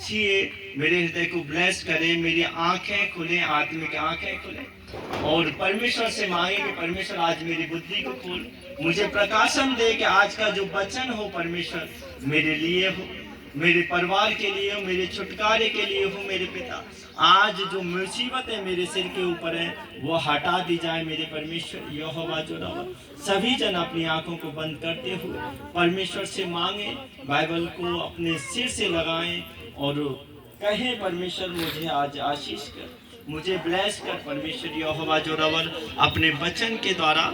छुए, मेरे हृदय को ब्लेस करे, मेरी आंखें खुले, आत्मिक आंखें खुले, और परमेश्वर से मांगे कि परमेश्वर आज मेरी बुद्धि को खोल, मुझे प्रकाशन दे कि आज का जो वचन हो परमेश्वर मेरे लिए हो, मेरे परिवार के लिए हो, मेरे छुटकारे के लिए हो। मेरे पिता, आज जो मुसीबतें मेरे सिर के ऊपर है वो हटा दी जाए मेरे परमेश्वर यहोवा जोरावर। सभी जन अपनी आंखों को बंद करते हुए परमेश्वर से मांगे, बाइबल को अपने सिर से लगाएं और कहें, परमेश्वर मुझे आज आशीष कर, मुझे ब्लेस कर परमेश्वर यहोवा जोरावर। अपने वचन के द्वारा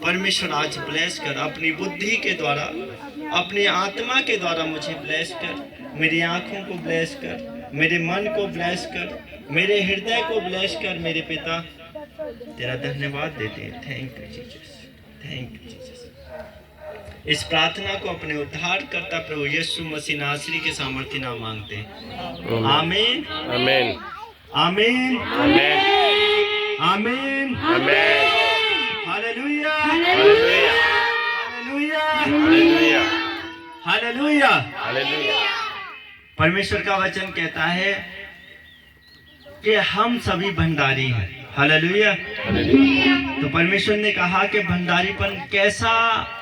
परमेश्वर आज ब्लेस कर, अपनी बुद्धि के द्वारा, अपनी आत्मा के द्वारा मुझे ब्लेस कर, मेरी आंखों को ब्लेस कर, मेरे मन को ब्लेस कर, मेरे हृदय को ब्लेस कर। मेरे पिता, तेरा धन्यवाद देते हैं। Thank you Jesus, thank you Jesus. इस प्रार्थना को अपने उद्धार करता प्रभु यीशु मसीह नासरी के सामर्थ्य नाम मांगते हैं। आमीन, आमीन, आमीन, आमीन, आमीन, आमीन। Hallelujah, hallelujah, hallelujah, hallelujah, hallelujah. Hallelujah. परमेश्वर का वचन कहता है कि हम सभी भंडारी हैं। हालेलुया। हालेलुया। तो परमेश्वर ने कहा कि भंडारीपन कैसा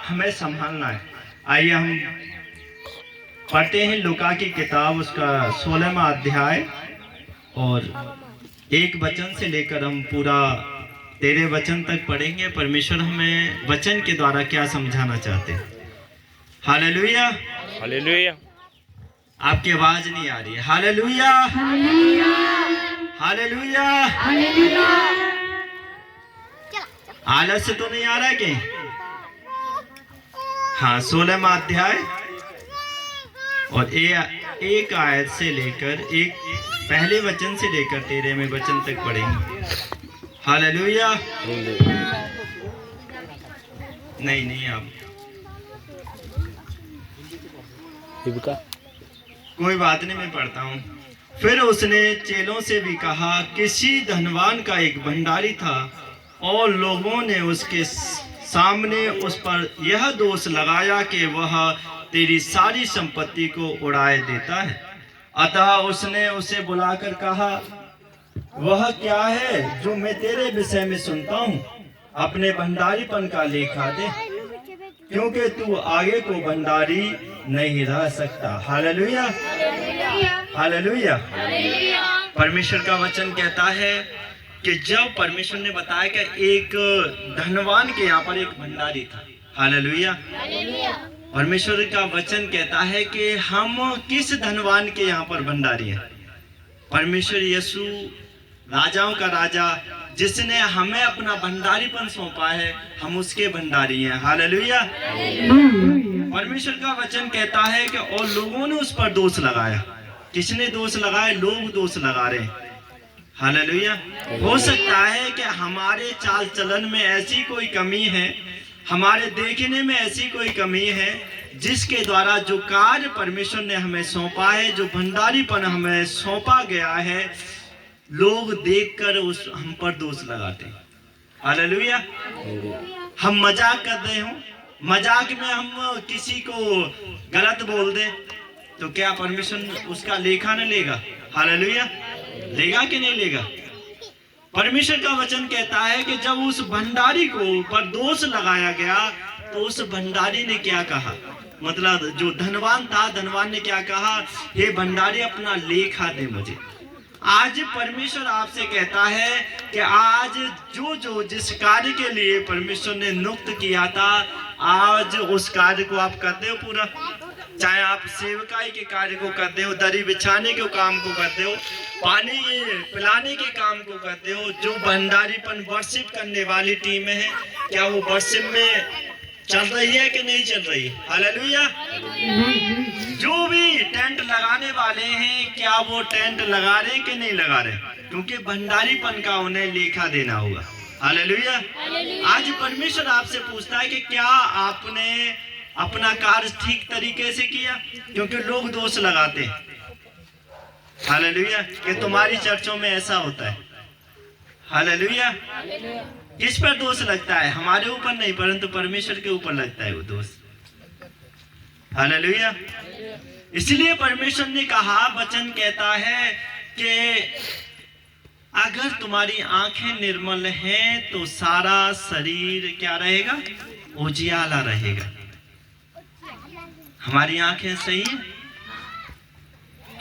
हमें संभालना है। आइए हम पढ़ते हैं लूका की किताब, उसका 16वां अध्याय, और 1 वचन से लेकर हम पूरा 13 वचन तक पढ़ेंगे। परमेश्वर हमें वचन के द्वारा क्या समझाना चाहते हैं। हालेलुया। हालेलुया। आपकी आवाज नहीं आ रही है। हालेलुया, हालेलुया, आलस से तो नहीं आ रहा है कि? हाँ, 16वां अध्याय और एक आयत से लेकर, एक पहले वचन से लेकर 13वें वचन तक पढ़ेंगे। हालेलुया। नहीं आप कोई बात नहीं, मैं पढ़ता हूँ। फिर उसने चेलों से भी कहा, किसी धनवान का एक भंडारी था और लोगों ने उसके सामने उस पर यह दोष लगाया कि वह तेरी सारी संपत्ति को उड़ाए देता है। अतः उसने उसे बुलाकर कहा, वह क्या है जो मैं तेरे विषय में सुनता हूँ? अपने भंडारीपन का लेखा दे, क्योंकि तू आगे को भंडारी नहीं रह सकता। Hallelujah, hallelujah. परमेश्वर का वचन कहता है कि जब परमेश्वर ने बताया कि एक धनवान के यहाँ पर एक भंडारी था। हालेलुया। परमेश्वर का वचन कहता है कि हम किस धनवान के यहाँ पर भंडारी हैं? परमेश्वर यीशु राजाओं का राजा, जिसने हमें अपना भंडारीपन सौंपा है, हम उसके भंडारी हैं। हालेलुया। परमेश्वर का वचन कहता है कि और लोगों ने उस पर दोष लगाया। किसने दोष लगाया? लोग दोष लगा रहे हैं। हालेलुया। हो सकता है कि हमारे चाल चलन में ऐसी कोई कमी है, हमारे देखने में ऐसी कोई कमी है, जिसके द्वारा जो कार्य परमेश्वर ने हमें सौंपा है, जो भंडारीपन हमें सौंपा गया है, लोग देखकर उस हम पर दोष लगाते हैं। हालेलुया। हम मजाक कर रहे हो, मजाक में हम किसी को गलत बोल दे तो क्या परमेश्वर उसका लेखा न लेगा? हालेलुया। लेगा कि नहीं लेगा? परमेश्वर का वचन कहता है कि जब उस भंडारी को पर दोष लगाया गया तो उस भंडारी ने क्या कहा? मतलब जो धनवान था, धनवान ने क्या कहा? हे भंडारी, अपना लेखा दे मुझे। आज परमेश्वर आपसे कहता है कि आज जो जिस कार्य के लिए परमेश्वर ने नियुक्त किया था, आज उस कार्य को आप करते हो पूरा। चाहे आप सेवकाई के कार्य को करते हो, दरी बिछाने के काम को करते हो, पानी पिलाने के काम को करते हो, जो भंडारीपन वर्शिप करने वाली टीम है, क्या वो वर्शिप में चल रही है कि नहीं चल रही? हालेलुया। जो भी टेंट लगाने वाले हैं, क्या वो टेंट लगा रहे कि नहीं लगा रहे? क्योंकि भंडारीपन का उन्हें लेखा देना होगा। हालेलुया। आज परमेश्वर आपसे पूछता है कि क्या आपने अपना कार्य ठीक तरीके से किया? क्योंकि लोग दोष लगाते हैं। हालेलुया। कि तुम्हारी चर्चों में ऐसा होता है। हालेलुया। किस पर दोष लगता है? हमारे ऊपर नहीं, परंतु परमेश्वर के ऊपर लगता है वो दोष। हालेलुया। इसलिए परमेश्वर ने कहा, वचन कहता है कि अगर तुम्हारी आंखें निर्मल हैं तो सारा शरीर क्या रहेगा? उजियाला रहेगा। हमारी आंखें सही है,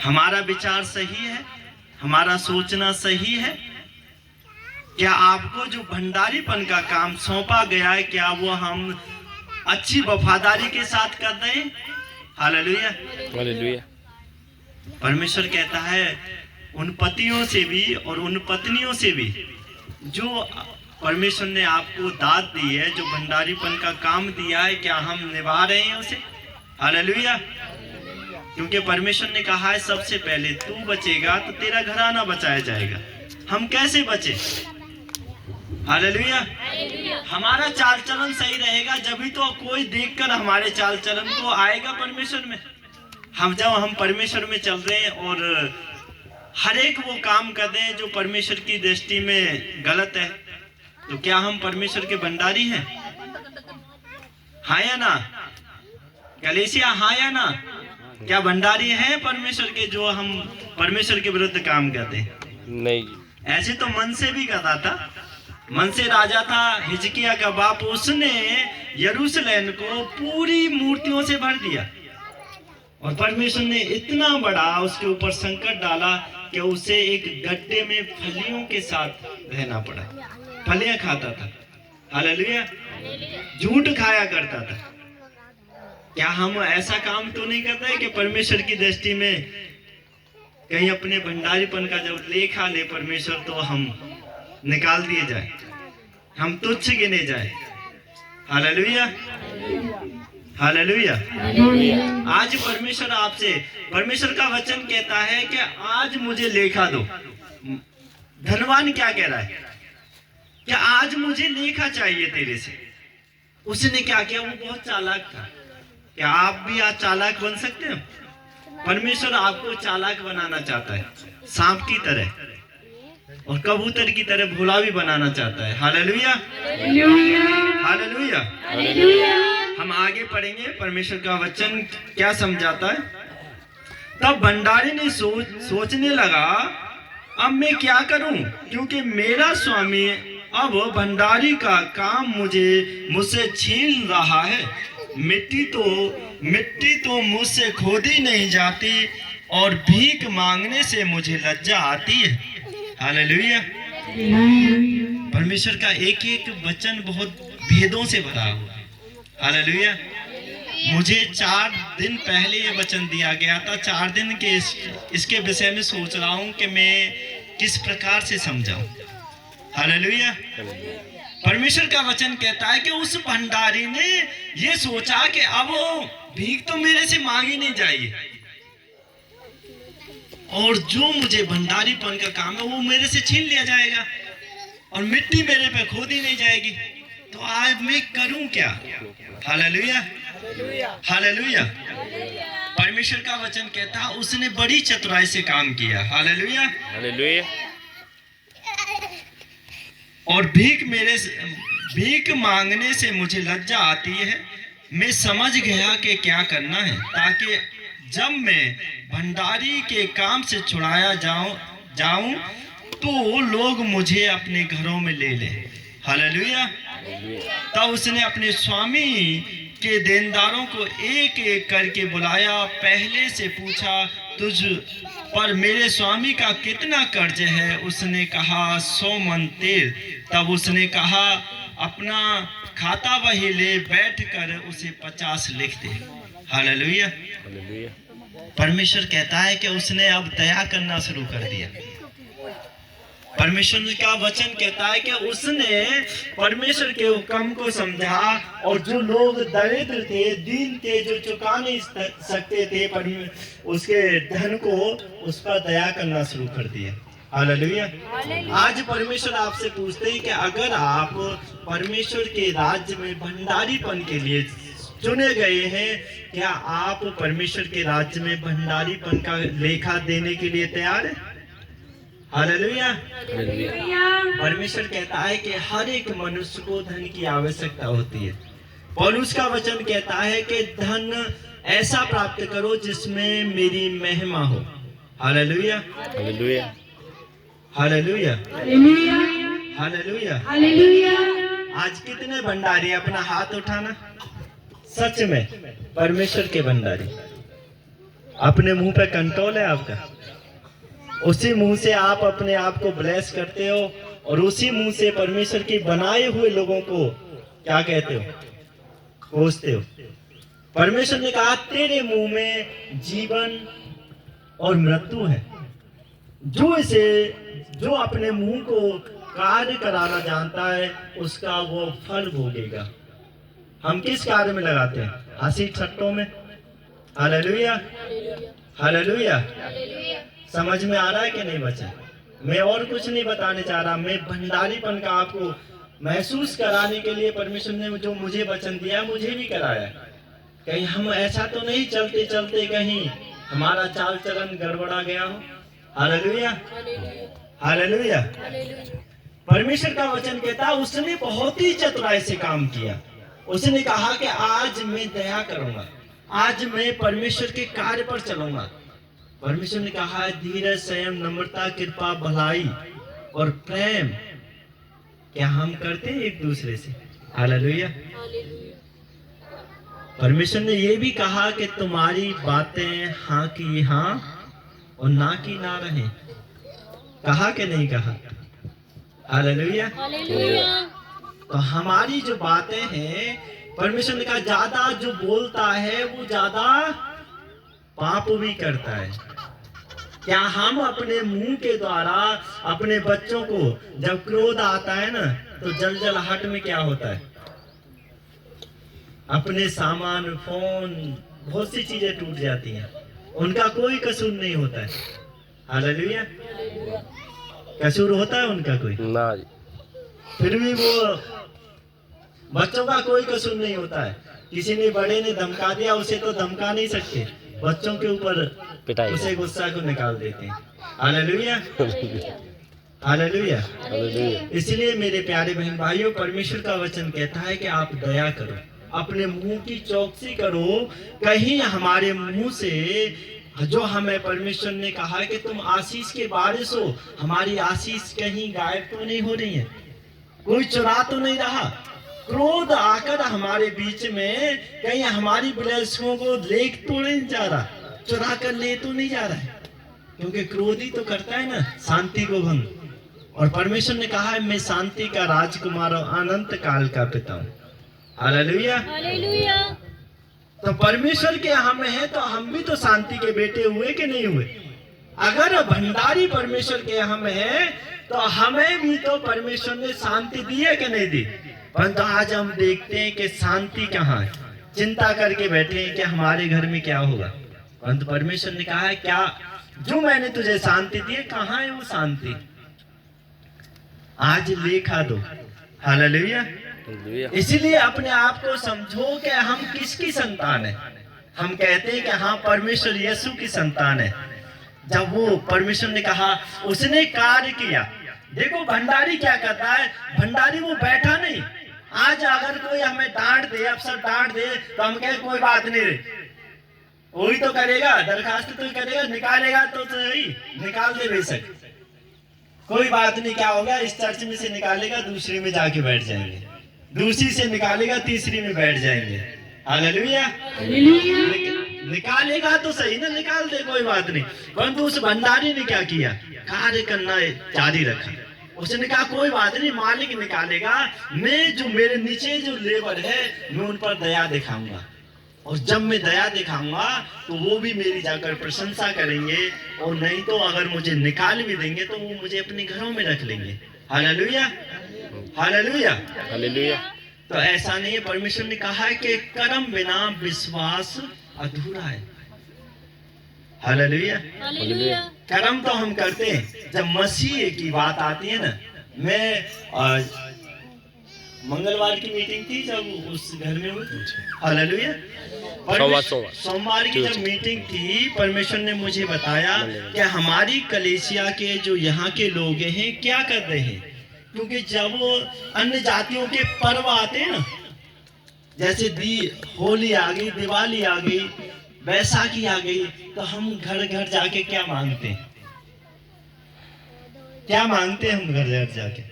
हमारा विचार सही है, हमारा सोचना सही है। क्या आपको जो भंडारीपन का काम सौंपा गया है, क्या वो हम अच्छी वफादारी के साथ कर रहे हैं? Hallelujah, hallelujah. परमेश्वर कहता है उन पतियों से भी और उन पत्नियों से भी जो परमेश्वर ने आपको दाद दी है, जो भंडारीपन का काम दिया है, क्या हम निभा रहे हैं उसे? हालेलुया। क्योंकि परमेश्वर ने कहा है सबसे पहले तू बचेगा तो तेरा घराना बचाया जाएगा। हम कैसे बचे? हालेलुया। हमारा चाल चलन सही रहेगा, जब भी तो कोई देखकर हमारे चाल चलन को आएगा परमेश्वर में। जब हम परमेश्वर में चल रहे हैं और हर एक वो काम कर रहे हैं जो परमेश्वर की दृष्टि में गलत है, तो क्या हम परमेश्वर के भंडारी हैं? हाँ या ना? कलीसिया, हाँ या ना? क्या भंडारी हैं परमेश्वर के, जो हम परमेश्वर के विरुद्ध काम करते हैं? नहीं। ऐसे तो मन से भी करता था। मन से राजा था हिजकिया का बाप, उसने यरूशलेम को पूरी मूर्तियों से भर दिया और परमेश्वर ने इतना बड़ा उसके ऊपर संकट डाला कि उसे एक गड्ढे में फलियों के साथ रहना पड़ा। फलियां खाता था। हालेलुया। झूठ खाया करता था। क्या हम ऐसा काम तो नहीं करते कि परमेश्वर की दृष्टि में कहीं अपने भंडारीपन का जब लेखा ले परमेश्वर, तो हम निकाल दिए जाए, हम तुच्छ गिने जाए? Hallelujah, hallelujah. आज परमेश्वर आपसे, परमेश्वर का वचन कहता है कि आज मुझे लेखा दो। धनवान क्या कह रहा है? क्या आज मुझे लेखा चाहिए तेरे से? उसने क्या किया? वो बहुत चालाक था। क्या आप भी आज चालाक बन सकते हो? परमेश्वर आपको चालाक बनाना चाहता है, सांप की तरह और कबूतर की तरह भोला भी बनाना चाहता है। Hallelujah, hallelujah. हम आगे पढ़ेंगे परमेश्वर का वचन क्या समझाता है। तब भंडारी ने सोचने लगा, अब मैं क्या करूं, क्योंकि मेरा स्वामी अब भंडारी का काम मुझसे छीन रहा है। मिट्टी तो मुझसे खोदी नहीं जाती और भीख मांगने से मुझे लज्जा आती है। हालेलुया। परमेश्वर का एक एक वचन बहुत भेदों से भरा हुआ है। हालेलुया। मुझे 4 दिन पहले ये वचन दिया गया था। 4 दिन के इसके विषय में सोच रहा हूँ कि मैं किस प्रकार से समझाऊं। हालेलुया। परमेश्वर का वचन कहता है कि उस भंडारी ने ये सोचा कि अब भीख तो मेरे से मांगी नहीं जाएगी और जो मुझे भंडारीपन का काम है वो मेरे से छीन लिया जाएगा और मिट्टी मेरे पे खोदी नहीं जाएगी। तो आज मैं करूं क्या? Hallelujah, hallelujah. परमेश्वर का वचन कहता है उसने बड़ी चतुराई से काम किया। Hallelujah, hallelujah. और भीख मांगने से मुझे लज्जा आती है। मैं समझ गया कि क्या करना है, ताकि जब मैं भंडारी के काम से छुड़ाया जाऊं तो लोग मुझे अपने घरों में ले लें। हालेलुया। तब उसने अपने स्वामी के देनदारों को एक एक करके बुलाया। पहले से पूछा, तुझ पर मेरे स्वामी का कितना कर्ज है? उसने कहा 100 मन तेल। तब उसने कहा, अपना खाता वही ले, बैठ कर उसे 50 लिख दे। हालेलुया। परमेश्वर कहता है कि उसने अब दया करना शुरू कर दिया। परमेश्वर का वचन कहता है कि उसने परमेश्वर के हुक्म को समझा और जो लोग दरिद्र थे, दीन थे, जो चुका नहीं सकते थे उसके धन को, उस पर दया करना शुरू कर दिया। हालेलुया। आज परमेश्वर आपसे पूछते हैं कि अगर आप परमेश्वर के राज्य में भंडारीपन के लिए चुने गए हैं, क्या आप परमेश्वर के राज्य में भंडारीपन का लेखा देने के लिए तैयार हैं? हालेलुया। परमेश्वर कहता है कि हर एक मनुष्य को धन की आवश्यकता होती है। पौलुस का वचन कहता है कि धन ऐसा प्राप्त करो जिसमें मेरी महिमा हो। Hallelujah, hallelujah, hallelujah, hallelujah, hallelujah. Hallelujah. आज कितने भंडारी, अपना हाथ उठाना। सच में परमेश्वर के भंडारी। अपने मुंह पे कंट्रोल है आपका। उसी मुंह से आप अपने आप को ब्लेस करते हो और उसी मुंह से परमेश्वर के बनाए हुए लोगों को क्या कहते हो, कोसते हो। परमेश्वर ने कहा तेरे मुंह में जीवन और मृत्यु है। जो अपने मुंह को कार्य कराना जानता है उसका वो फल भोगेगा। हम किस कार्य में लगाते हैं? हंसी ठट्टों में। Hallelujah, hallelujah. समझ में आ रहा है कि नहीं बच्चा? मैं और कुछ नहीं बताने चाह रहा। मैं भंडारीपन का आपको महसूस कराने के लिए परमेश्वर ने जो मुझे वचन दिया मुझे भी कराया। कहीं हम ऐसा तो नहीं चलते चलते कहीं हमारा चाल चलन गड़बड़ा गया हो। Hallelujah, hallelujah. परमेश्वर का वचन कहता उसने बहुत ही चतुराई से काम किया। उसने कहा कि आज मैं दया करूंगा, आज मैं परमेश्वर के कार्य पर चलूंगा। परमेश्वर ने कहा धीरज, संयम, नम्रता, कृपा, भलाई और प्रेम क्या हम करते हैं एक दूसरे से। हालेलुया। परमेश्वर ने यह भी कहा कि तुम्हारी बातें हाँ की हाँ और ना की ना रहे। कहा कि नहीं कहा? हालेलुया। तो हमारी जो बातें हैं, परमेश्वर ने कहा ज्यादा जो बोलता है वो ज्यादा पाप भी करता है। क्या हम अपने मुंह के द्वारा अपने बच्चों को, जब क्रोध आता है ना तो जलजलाहट में क्या होता है? अपने सामान, फोन, बहुत सी चीजें टूट जाती हैं। उनका कोई कसूर नहीं होता है। हालेलुया। कसूर होता है उनका कोई? ना जी। फिर भी वो बच्चों का कोई कसूर नहीं होता है। किसी ने बड़े ने धमका दिया, उसे तो धमका नहीं सकते, बच्चों के ऊपर पिटाई उसे गुस्सा को निकाल देते हैं। Hallelujah, hallelujah. हालेलुया, इसलिए मेरे प्यारे बहन भाइयों, परमेश्वर का वचन कहता है कि आप दया करो, अपने मुंह की चौकसी करो। कहीं हमारे मुंह से जो हमें परमेश्वर ने कहा कि तुम आशीष के बारिश हो, हमारी आशीष कहीं गायब तो नहीं हो रही है, कोई चुरा तो नहीं रहा। क्रोध आकर हमारे बीच में कहीं हमारी ब्लेसिंगों को लेक तो नहीं जा रहा, चुरा कर ले तो नहीं जा रहा है। क्योंकि क्रोधी तो करता है ना शांति को भंग। और परमेश्वर ने कहा है मैं शांति का राजकुमार और अनंत काल का पिता हूँ। Hallelujah, hallelujah. तो परमेश्वर के हम हैं तो हम भी तो शांति के बेटे हुए कि नहीं हुए? अगर भंडारी परमेश्वर के हम हैं तो हमें भी तो परमेश्वर ने शांति दी है कि नहीं दी? परंतु आज हम देखते हैं कि शांति कहाँ है, चिंता करके बैठे हैं कि हमारे घर में क्या होगा। परंतु परमेश्वर ने कहा है क्या जो मैंने तुझे शांति दी है, कहाँ है वो शांति? आज लेखा दो। हालेलुया। इसीलिए अपने आप को समझो कि हम किसकी संतान है। हम कहते हैं कि हाँ परमेश्वर यीशु की संतान है। जब वो परमेश्वर ने कहा उसने कार्य किया। देखो भंडारी क्या करता है, भंडारी वो बैठा नहीं। आज अगर कोई हमें डांट दे, अफसर डांट दे तो हम कहें कोई बात नहीं, वही तो करेगा, दरखास्त तो करेगा, निकालेगा तो सही, निकाल दे बेशक, कोई बात नहीं, क्या होगा, इस चर्च में से निकालेगा दूसरी में जाके बैठ जाएंगे, दूसरी से निकालेगा तीसरी में बैठ जाएंगे। हालेलुया। निकालेगा तो सही ना, निकाल दे कोई बात नहीं। परंतु उस भंडारी ने क्या किया? कार्य करना जारी रखा। उसने कहा कोई बात नहीं, मालिक निकालेगा, मैं जो मेरे नीचे जो लेबर है मैं उन पर दया दिखाऊंगा, और जब मैं दया दिखाऊंगा तो वो भी मेरी जाकर प्रशंसा करेंगे, और नहीं तो अगर मुझे निकाल भी देंगे तो वो मुझे अपने घरों में रख लेंगे। Hallelujah, hallelujah, hallelujah. तो ऐसा नहीं है। परमेश्वर ने कहा है कि कर्म बिना विश्वास अधूरा है। Hallelujah, hallelujah. कर्म तो हम करते हैं। जब मसीह की बात आती है ना, मैं मंगलवार की मीटिंग थी जब उस घर में हुई। हालेलुया। सोमवार की जब मीटिंग थी, परमेश्वर ने मुझे बताया कि हमारी कलीसिया के जो यहाँ के लोग हैं क्या कर रहे हैं, क्योंकि जब वो अन्य जातियों के पर्व आते हैं ना, जैसे होली आ गई, दिवाली आ गई, बैसाखी आ गई तो हम घर घर जाके क्या मांगते हैं? क्या मांगते हैं हम घर घर जाके?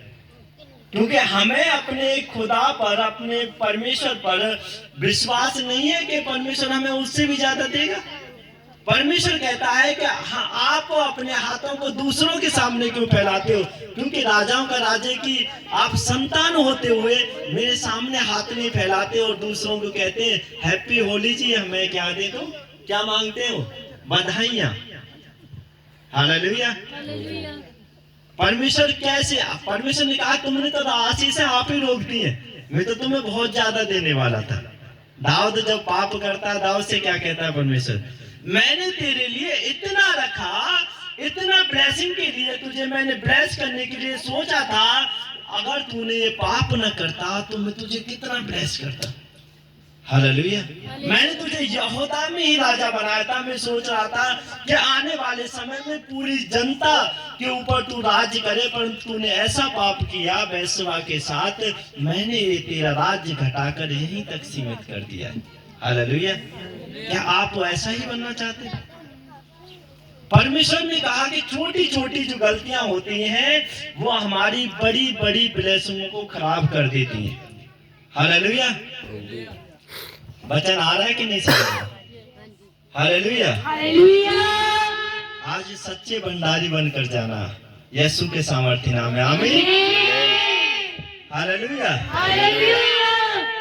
क्योंकि हमें अपने खुदा पर, अपने परमेश्वर पर विश्वास नहीं है कि परमेश्वर हमें उससे भी ज्यादा देगा। परमेश्वर कहता है कि हाँ, आप अपने हाथों को दूसरों के सामने क्यों फैलाते हो? क्योंकि राजाओं का राजे की आप संतान होते हुए मेरे सामने हाथ नहीं फैलाते और दूसरों को कहते हैं हैप्पी होली जी, हमें क्या दे दो? क्या मांगते हो? बधाइयां। हालेलुया। हालेलुया। परमेश्वर कैसे? परमेश्वर ने कहा तुमने तो आशीष आप ही रोक दी है, मैं तो तुम्हें बहुत ज्यादा देने वाला था। दाऊद जब पाप करता है, दाऊद से क्या कहता है परमेश्वर? मैंने तेरे लिए इतना रखा, इतना ब्लेसिंग के लिए तुझे मैंने ब्लेस करने के लिए सोचा था, अगर तूने ये पाप न करता तो मैं तुझे कितना ब्लेस करता। हालेलुया। मैंने तुझे यहूदा में ही राजा बनाया था। मैं सोच रहा था कि आने वाले समय में पूरी जनता के ऊपर तू राज्य करे, परंतु तूने ऐसा पाप किया बैसवा के साथ, मैंने तेरा राज्य घटाकर यहीं तक सीमित कर दिया। हालेलुया। क्या आप ऐसा ही बनना चाहते हैं? परमेश्वर ने कहा कि छोटी छोटी जो गलतियां होती हैं वो हमारी बड़ी बड़ी ब्लेसिंगों को खराब कर देती हैं। हालेलुया। वचन आ रहा है कि नहीं समझ रहा? हालेलुया। हालेलुया। आज सच्चे भंडारी बनकर जाना यीशु के सामर्थ्य नाम है। आमीन। हालेलुया। हालेलुया।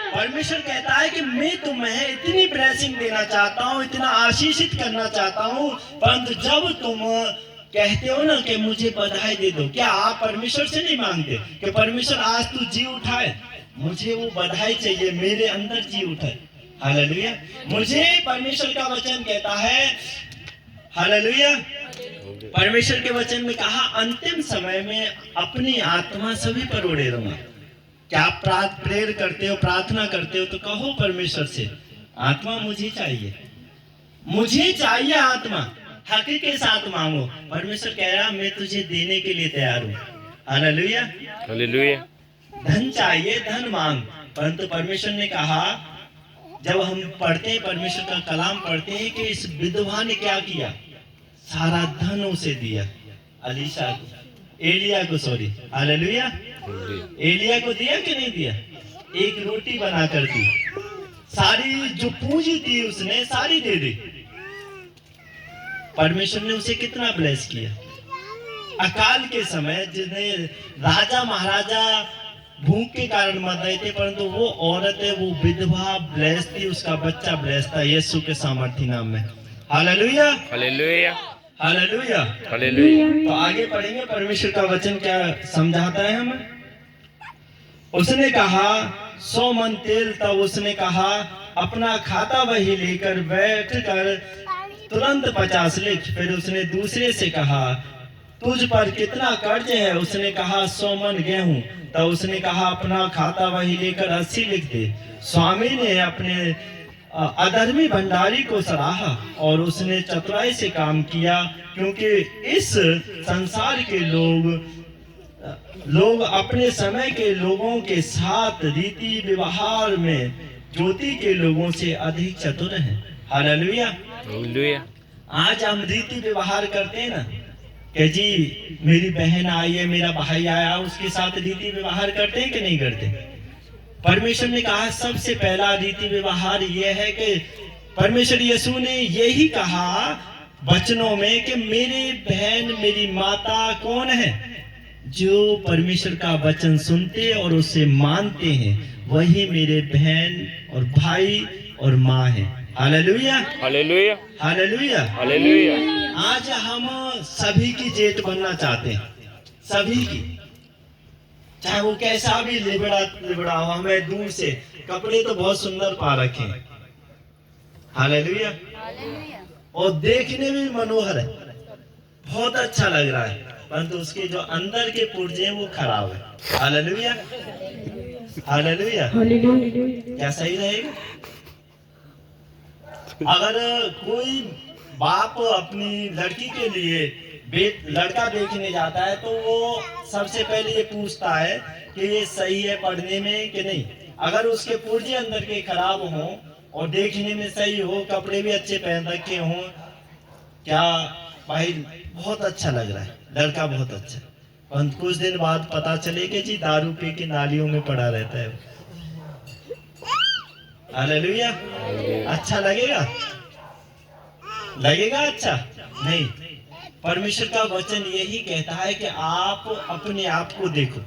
परमेश्वर कहता है कि मैं तुम्हें इतनी ब्लेसिंग देना चाहता हूँ, इतना आशीषित करना चाहता हूँ, परंतु जब तुम कहते हो ना कि मुझे बधाई दे दो, क्या आप परमेश्वर से नहीं मांगते कि परमेश्वर आज तू जी उठाए? मुझे वो बधाई चाहिए, मेरे अंदर जी उठाए। हालेलुया। मुझे परमेश्वर का वचन कहता है, हालेलुया, परमेश्वर के वचन में कहा अंतिम समय में अपनी आत्मा सभी पर उड़े रहूंगा। क्या आप प्रेयर करते हो, प्रार्थना करते हो तो कहो परमेश्वर से, आत्मा मुझे चाहिए, मुझे चाहिए आत्मा, हक के साथ मांगो। परमेश्वर कह रहा मैं तुझे देने के लिए तैयार हूँ। हालेलुया। हालेलुया। धन चाहिए, धन मांग। परंतु परमेश्वर ने कहा, जब हम पढ़ते हैं परमेश्वर का कलाम पढ़ते हैं कि इस विधवा ने क्या किया, सारा धन उसे दिया। अलीशा को, एलिया को, सॉरी, हालेलुया, एलिया को दिया कि नहीं दिया? एक रोटी बनाकर दी, सारी जो पूंजी थी उसने सारी दे दी। परमेश्वर ने उसे कितना ब्लेस किया। अकाल के समय जिन्हें राजा महाराजा भूख के कारण मर रहे थे, परंतु वो औरत है, वो विधवा ब्लेस थी, उसका बच्चा ब्लेस था यीशु के सामर्थ्य नाम में। हालेलुया। हालेलुया। हालेलुया। हालेलुया। तो आगे पढ़ेंगे परमेश्वर का वचन क्या समझाता है हमें। उसने कहा 100 मन तेल, तब उसने कहा अपना खाता वही लेकर बैठ कर तुरंत 50 लिख। फिर उसने दूसरे से कहा तुझ पर कितना कर्ज है? उसने कहा 100 मन गेहूं। तब उसने कहा अपना खाता वही लेकर 80 लिख दे। स्वामी ने अपने अधर्मी भंडारी को सराहा और उसने चतुराई से काम किया, क्योंकि इस संसार के लोग अपने समय के लोगों के साथ रीति व्यवहार में ज्योति के लोगों से अधिक चतुर हैं। हालेलुया। हालेलुया। आज हम रीति व्यवहार करते हैं ना कि जी मेरी बहन आई है, मेरा भाई आया, उसके साथ रीति व्यवहार करते हैं कि नहीं करते? परमेश्वर ने कहा सबसे पहला रीति व्यवहार यह है कि परमेश्वर यीशु ने यही कहा वचनों में कि मेरी बहन मेरी माता कौन है? जो परमेश्वर का वचन सुनते और उसे मानते हैं वही मेरे बहन और भाई और माँ है। हालेलुया। हालेलुया। हालेलुया। हालेलुया। आज हम सभी की जेठ बनना चाहते हैं, सभी की, चाहे वो कैसा भी लिबड़ा हो। हमें दूर से कपड़े तो बहुत सुंदर पा रखे हैं, हालेलुया, और देखने में मनोहर है, बहुत अच्छा लग रहा है, परंतु उसके जो अंदर के पुर्जे हैं वो खराब है। हालेलुया। हालेलुया। क्या सही रहेगा? अगर कोई बाप अपनी लड़की के लिए लड़का देखने जाता है तो वो सबसे पहले ये पूछता है कि ये सही है पढ़ने में कि नहीं। अगर उसके पुर्जे अंदर के खराब हों और देखने में सही हो, कपड़े भी अच्छे पहन रखे हों, क्या भाई बहुत अच्छा लग रहा है, लड़का बहुत अच्छा। और कुछ दिन बाद पता चले कि जी दारू पी के नालियों में पड़ा रहता है। हालेलुया। अच्छा लगेगा? लगेगा अच्छा? नहीं। परमेश्वर का वचन यही कहता है कि आप अपने आप को देखो।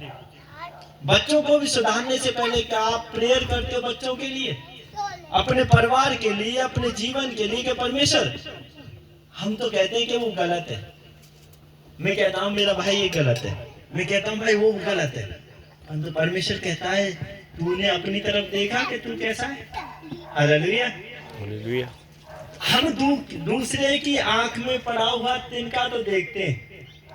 बच्चों को भी सुधारने से पहले क्या आप प्रेयर करते हो बच्चों के लिए, अपने परिवार के लिए, अपने जीवन के लिए कि परमेश्वर, हम तो कहते हैं कि वो गलत है, मैं कहता हूँ मेरा भाई ये गलत है, मैं कहता हूँ भाई वो गलत है, तो परमेश्वर कहता है तूने अपनी तरफ देखा कि तू कैसा है। हालेलुया। हालेलुया। हम दूसरे की आंख में पड़ा हुआ तिनका तो देखते हैं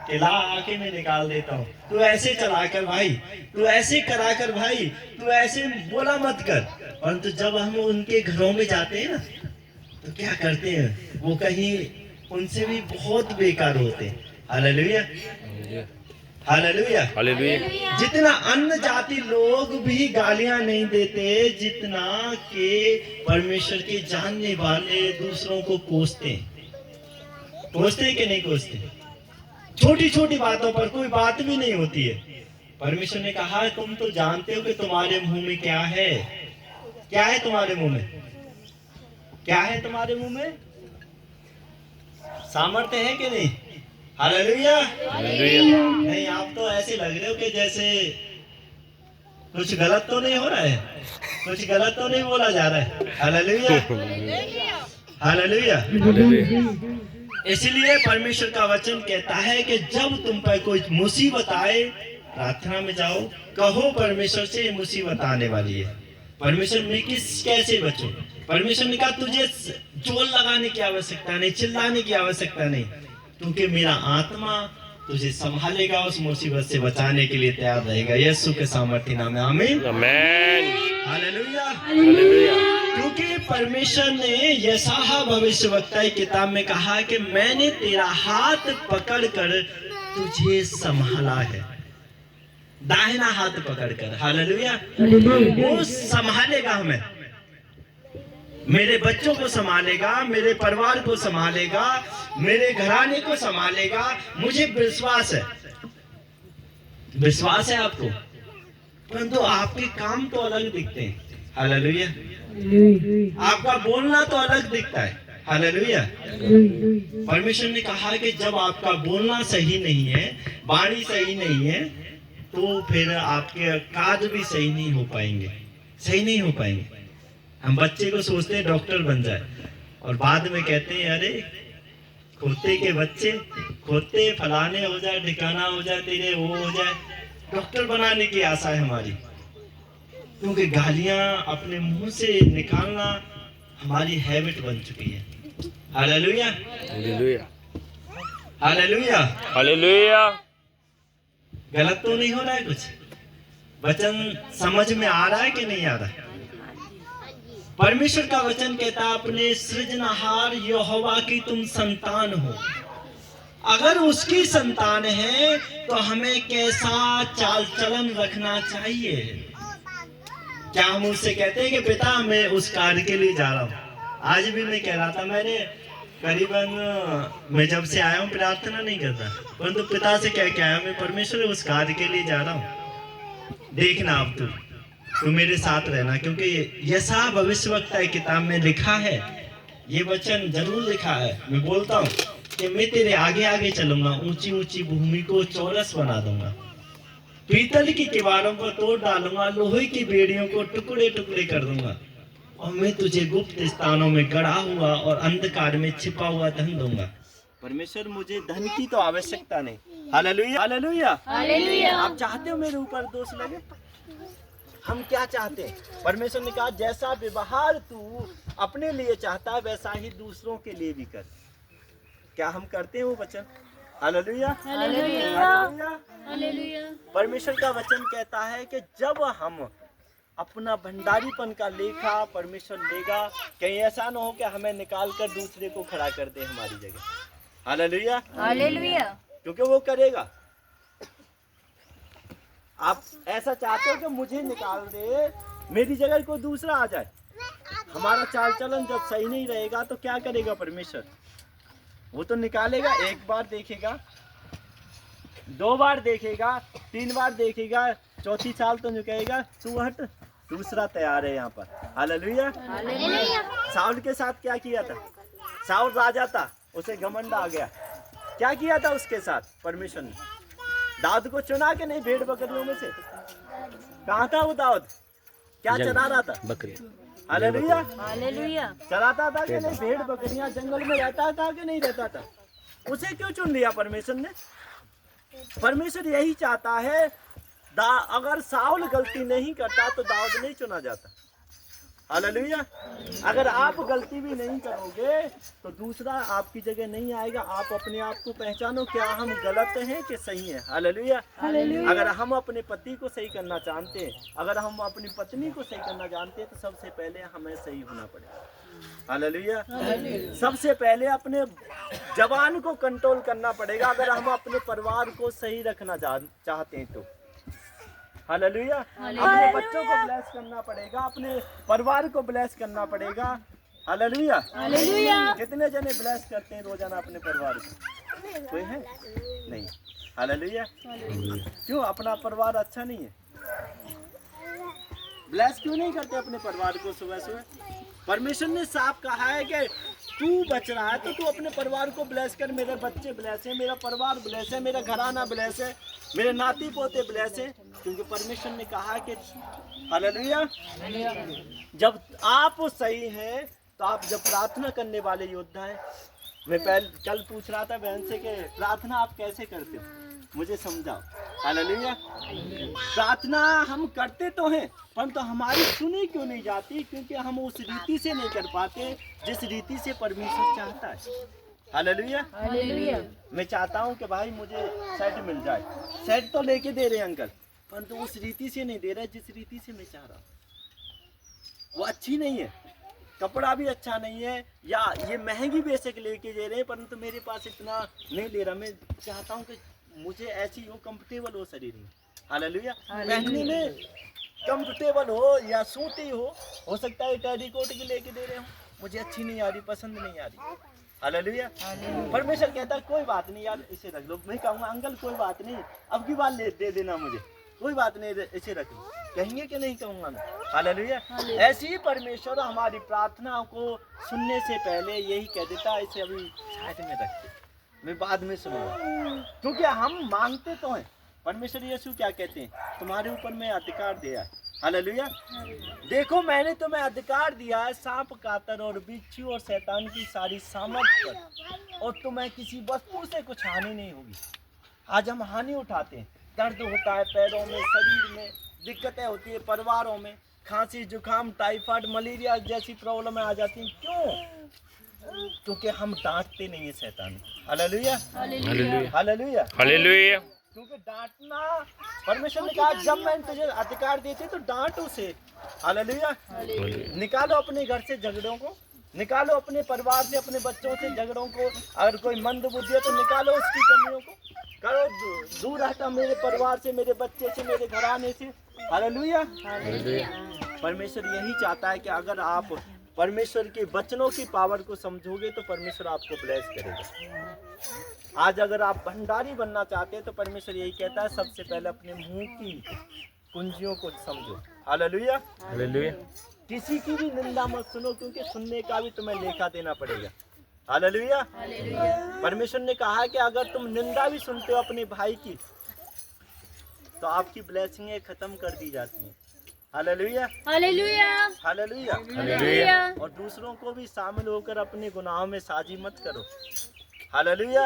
कि ला आके मैं निकाल देता हूँ, तू ऐसे चला कर भाई, तू ऐसे करा कर भाई, तू ऐसे बोला मत कर। परंतु जब हम उनके घरों में जाते हैं ना, तो क्या करते हैं, वो कहीं उनसे भी बहुत बेकार होते हैं। हालेलुया। हालेलुया। हालेलुया। जितना अन्य जाति लोग भी गालियां नहीं देते, जितना के परमेश्वर के जानने वाले दूसरों को कोसते हैं। कोसते कि नहीं कोसते? छोटी छोटी बातों पर कोई बात भी नहीं होती है। परमेश्वर ने कहा तुम तो जानते हो कि तुम्हारे मुंह में क्या है। क्या है तुम्हारे मुंह में? क्या है तुम्हारे मुंह में? सामर्थ्य है कि नहीं? हालेलुया। नहीं, आप तो ऐसे लग रहे हो कि जैसे कुछ गलत तो नहीं हो रहा है, कुछ गलत तो नहीं बोला जा रहा है। हालेलुया। हालेलुया। इसलिए परमेश्वर का वचन कहता है कि जब तुम पर कोई मुसीबत आए, प्रार्थना में जाओ, कहो परमेश्वर से ये मुसीबत आने वाली है, परमेश्वर मैं कैसे बचूं। परमेश्वर ने कहा तुझे जोर लगाने की आवश्यकता नहीं, चिल्लाने की आवश्यकता नहीं, क्योंकि मेरा आत्मा तुझे संभालेगा, उस मुसीबत से बचाने के लिए तैयार रहेगा। यीशु के सामर्थ्य नाम में आमीन। आमीन। हालेलुया। हालेलुया। क्योंकि परमेश्वर ने यशायाह भविष्यवक्ता की किताब में कहा कि मैंने तेरा हाथ पकड़कर तुझे संभाला है, दाहिना हाथ पकड़कर। हालेलुया। वो संभालेगा हमें, मेरे बच्चों को संभालेगा, मेरे परिवार को संभालेगा, मेरे घराने को संभालेगा। मुझे विश्वास है, विश्वास है आपको, परंतु आपके काम तो अलग दिखते हैं। हालेलुया। आपका बोलना तो अलग दिखता है। हालेलुया। परमेश्वर ने कहा कि जब आपका बोलना सही नहीं है, वाणी सही नहीं है, तो फिर आपके कार्य भी सही नहीं हो पाएंगे, सही नहीं हो पाएंगे। हम बच्चे को सोचते हैं डॉक्टर बन जाए, और बाद में कहते हैं अरे खोते के बच्चे, खोते फलाने हो जाए, ठिकाना हो जाए, तेरे वो हो जाए। डॉक्टर बनाने की आशा है हमारी, क्योंकि गालियां अपने मुंह से निकालना हमारी हैबिट बन चुकी है। हालेलुया। हालेलुया। हालेलुया। हालेलुया। गलत तो नहीं हो रहा है कुछ? वचन समझ में आ रहा है कि नहीं आ रहा है? परमेश्वर का वचन कहता है अपने सृजनहार यहोवा की तुम संतान हो। अगर उसकी संतान है तो हमें कैसा चाल चलन रखना चाहिए? क्या हम उससे कहते हैं कि पिता मैं उस कार्य के लिए जा रहा हूँ? आज भी मैं कह रहा था, मैंने करीबन मैं जब से आया हूँ प्रार्थना नहीं करता, परंतु पिता से कह के आया मैं परमेश्वर उस कार्य के लिए जा रहा हूँ, देखना अब तू मेरे साथ रहना। क्योंकि यशायाह भविष्यवक्ता की किताब में लिखा है, ये वचन जरूर लिखा है, मैं बोलता हूँ कि मैं तेरे आगे आगे चलूंगा, ऊंची ऊंची भूमि को चौरस बना दूंगा, पीतल की किवाड़ों को तोड़ डालूंगा, लोहे की बेड़ियों को टुकड़े टुकड़े कर दूंगा, और मैं तुझे गुप्त स्थानों में गड़ा हुआ और अंधकार में छिपा हुआ धन दूंगा। परमेश्वर मुझे धन की तो आवश्यकता नहीं। हालेलुया। हालेलुया। हालेलुया। आप चाहते हो मेरे ऊपर दोष लगे? हम क्या चाहते हैं? परमेश्वर ने कहा जैसा व्यवहार तू अपने लिए चाहता है वैसा ही दूसरों के लिए भी कर। क्या हम करते हैं वो वचन? हालेलुया। हालेलुया। हालेलुया। परमेश्वर का वचन कहता है कि जब हम अपना भंडारीपन का लेखा परमेश्वर देगा, कहीं ऐसा ना हो कि हमें निकाल कर दूसरे को खड़ा कर दे हमारी जगह। हालेलुया। हालेलुया। क्योंकि वो करेगा। आप ऐसा चाहते हो कि मुझे निकाल दे, मेरी जगह कोई दूसरा आ जाए? हमारा चाल चलन जब सही नहीं रहेगा तो क्या करेगा परमेश्वर? वो तो निकालेगा, एक बार देखेगा, 2 बार देखेगा, 3 बार देखेगा, चौथी साल तो कहेगा तू हट, दूसरा तैयार है यहाँ पर। हालेलुया। साउल के साथ क्या किया था? साउल राजा था, उसे घमंड आ गया। क्या किया था उसके साथ परमेश्वर ने? दाऊद को चुना के नहीं, भेड़ बकरियों में से। कहाँ था वो दाऊद? क्या चरा रहा था? बकरी। हालेलुया। हालेलुया। चराता था कि नहीं? भेड़ बकरियां जंगल में रहता था कि नहीं रहता था? उसे क्यों चुन लिया परमेश्वर ने? परमेश्वर यही चाहता है, अगर साउल गलती नहीं करता तो दाऊद नहीं चुना जाता। हालेलुया। अगर आप गलती भी नहीं करोगे तो दूसरा आपकी जगह नहीं आएगा। आप अपने आप को पहचानो, क्या हम गलत हैं कि सही हैं। हालेलुया। अगर हम अपने पति को सही करना चाहते हैं, अगर हम अपनी पत्नी को सही करना जानते हैं, तो सबसे पहले हमें सही होना पड़ेगा। हालेलुया। सबसे पहले अपने जबान को कंट्रोल करना पड़ेगा, अगर हम अपने परिवार को सही रखना चाहते हैं तो। हालेलुया। अपने बच्चों को ब्लेस करना पड़ेगा, अपने परिवार को ब्लेस करना पड़ेगा। हालेलुया। कितने जने ब्लेस करते हैं रोजाना अपने परिवार को? कोई है? नहीं। हालेलुया। क्यों? अपना परिवार अच्छा नहीं है? ब्लेस क्यों नहीं करते अपने परिवार को सुबह सुबह? परमेश्वर ने साफ कहा है कि तू बच रहा है तो तू अपने परिवार को ब्लेस कर। मेरे बच्चे ब्लेस है, मेरा परिवार ब्लेस है, मेरा घराना ब्लेस है, मेरे नाती पोते ब्लेस है, क्योंकि परमेश्वर ने कहा कि हालेलुया, जब आप सही हैं तो आप जब प्रार्थना करने वाले योद्धा हैं। मैं कल पूछ रहा था बहन से कि प्रार्थना आप कैसे करते हो, मुझे समझाओ। हालेलुया। प्रार्थना हम करते तो हैं, परंतु हमारी सुनी क्यों नहीं जाती? क्योंकि हम उस रीति से नहीं कर पाते जिस रीति से परमेश्वर चाहता है। हालेलुया। मैं चाहता हूँ कि भाई मुझे सेट मिल जाए, सेट तो लेके दे रहे हैं अंकल, परंतु उस रीति से नहीं दे रहे जिस रीति से मैं चाह रहा हूँ। वो अच्छी नहीं है, कपड़ा भी अच्छा नहीं है, या ये महंगी बेशक लेके दे रहे हैं, परंतु मेरे पास इतना नहीं ले रहा। मैं चाहता हूँ कि मुझे ऐसी हो, कंफर्टेबल हो शरीर में। हालेलुया। पहनने में कंफर्टेबल हो या सूती हो सकता है टेरिकोट की लेके दे रहे हो, मुझे अच्छी नहीं आ रही, पसंद नहीं आ रही। हालेलुया। परमेश्वर कहता है कोई बात नहीं यार, इसे रख लो। मैं कहूँगा अंकल कोई बात नहीं, अब की बार दे देना मुझे, कोई बात नहीं, इसे रख लो। कहेंगे कि नहीं कहूँगा मैं? हालेलुया। ऐसे ही परमेश्वर हमारी प्रार्थना को सुनने से पहले यही कह देता है, इसे अभी साइड में रख दे, मैं बाद में सुनूंगा। क्योंकि हम मांगते तो हैं। परमेश्वर यीशु क्या कहते हैं? तुम्हारे ऊपर मैं अधिकार दिया है। हालेलुया। देखो मैंने तुम्हें अधिकार दिया है सांप, कातर और बिच्छू और शैतान की सारी सामर्थ पर, और तुम्हें किसी वस्तु से कुछ हानि नहीं होगी। आज हम हानि उठाते हैं, दर्द होता है पैरों में, शरीर में दिक्कतें होती है, परिवारों में खांसी, जुकाम, टाइफाइड, मलेरिया जैसी प्रॉब्लम आ जाती हैं। क्यों? क्योंकि हम डांटते नहीं है शैतान को। हालेलुया। हालेलुया। हालेलुया। क्योंकि डांटना, परमेश्वर ने कहा जब मैंने तुझे अधिकार दिए थे तो डांट उसे। हालेलुया। निकालो अपने घर से झगड़ों को, निकालो अपने परिवार से, अपने बच्चों से झगड़ों को। अगर कोई मंद बुद्धि है तो निकालो उसकी कमियों को, करो दूर हटा मेरे परिवार से, मेरे बच्चे से, मेरे घराने से। हालेलुया। परमेश्वर यही चाहता है कि अगर आप परमेश्वर के वचनों की पावर को समझोगे तो परमेश्वर आपको ब्लेस करेगा। आज अगर आप भंडारी बनना चाहते हैं तो परमेश्वर यही कहता है, सबसे पहले अपने मुंह की कुंजियों को समझो। हालेलुया। हालेलुया। किसी की भी निंदा मत सुनो, क्योंकि सुनने का भी तुम्हें लेखा देना पड़ेगा। हालेलुया। परमेश्वर ने कहा कि अगर तुम निंदा भी सुनते हो अपने भाई की तो आपकी ब्लेसिंगें खत्म कर दी जाती हैं। हालेलुया। हालेलुया। हालेलुया। हालेलुया। और दूसरों को भी शामिल होकर अपने गुनाहों में साझी मत करो। हालेलुया।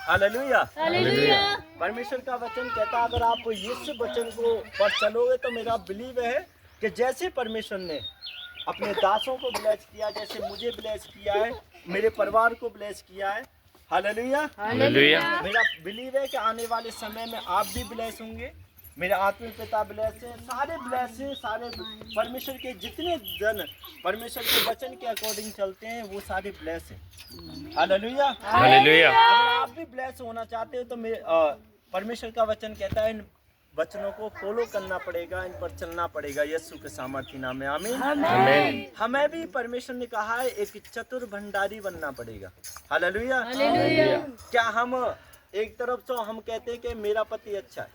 हालेलुया। हालेलुया। परमेश्वर का वचन कहता है अगर आप इस वचन को पर चलोगे तो मेरा बिलीव है कि जैसे परमेश्वर ने अपने दासों को ब्लेस किया, जैसे मुझे ब्लेस किया है, मेरे परिवार को ब्लेस किया है। हालेलुया। हालेलुया। मेरा बिलीव है कि आने वाले समय में आप भी ब्लेस होंगे। मेरे आत्मिक पिता ब्लेस है, सारे ब्लेस हैं, सारे परमेश्वर के जितने जन परमेश्वर के वचन के अकॉर्डिंग चलते हैं वो सारे ब्लेस हैं। हालेलुया। हालेलुया। अगर आप भी ब्लेस होना चाहते हो तो परमेश्वर का वचन कहता है वचनों को फॉलो करना पड़ेगा, इन पर चलना पड़ेगा यीशु के सामर्थ्य नाम में। आमीन। आमीन। हमें भी परमेश्वर ने कहा है एक चतुर भंडारी बनना पड़ेगा। हालेलुया। हालेलुया। क्या हम एक तरफ से हम कहते हैं कि मेरा पति अच्छा है,